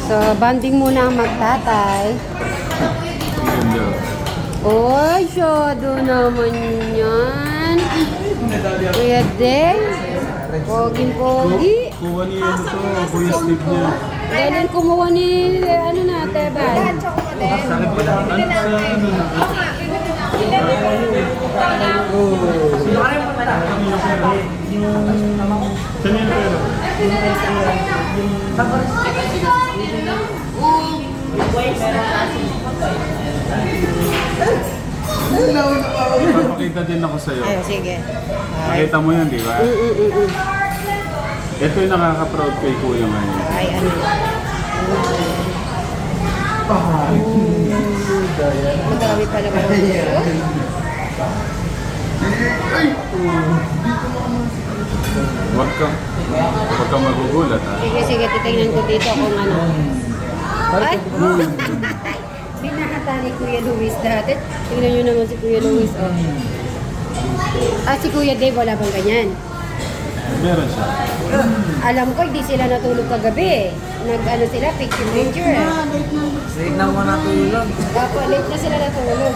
So, banding muna ang magtatay. Oy, shadow naman yan. Kuya Day. Poging-pogi. Kuha niya ito, kuya Steve niya. Galing kumuha ni, ano na, Teban. Sakit pala. Ano na? Saan yung pera? Papakita din ako sa'yo. Ay, sige. Nakita mo yan, di ba? Ito yung nakaka-proud kay Kuya ngayon. Ay, ano. Madami pala ba? Huwag ka magugulat, ha? Sige, sige. Titignan ko dito kung ano. Ay! Binakata ni Kuya Luis dati. Tingnan nyo naman si Kuya Luis. Oh. Ah, si Kuya Dave, wala bang ganyan? Meron siya. Alam ko, hindi sila natulog kagabi. Nag-ano sila, picture-picture. Late na mo natulog. Opo, late na sila natulog.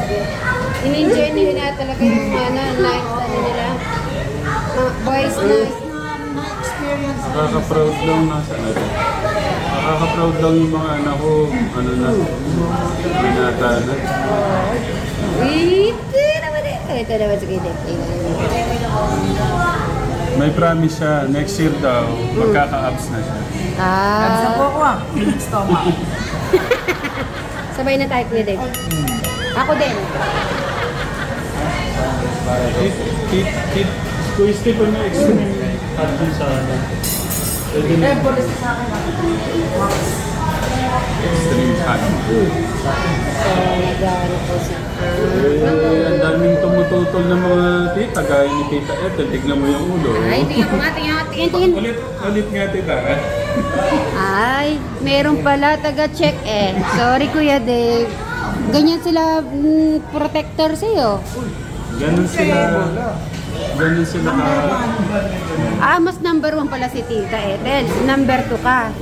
In-enjoy nila talaga yung night, ano nila. Boys night. Nakaka-proud lang nasa ano. Nakaka-proud lang yung mga anak ko. Ano na, binata na. Ito naman eh. Ito naman si Kuya Dave. May promise siya, next year daw, magkaka-abs na siya. Nagsa po ako ah. Stomach. Sabay na tayo, Kuya Dave. Ako din. Kuya Steve, ano extreme hot dun sa ano? Extreme hot. Nag-ano po siya. Ang daming tumututol ng mga tita, gaya ni Tita Ethel, tignan mo yung ulo. Ay, tingnan ko nga, tingnan. Ulit nga tita. Ay, meron pala taga-check eh. Sorry, Kuya Dave. Ganyan sila protector sa'yo. Ganun sila ka. Ah, mas number 1 pala si Tita Ethel. Number 2 ka.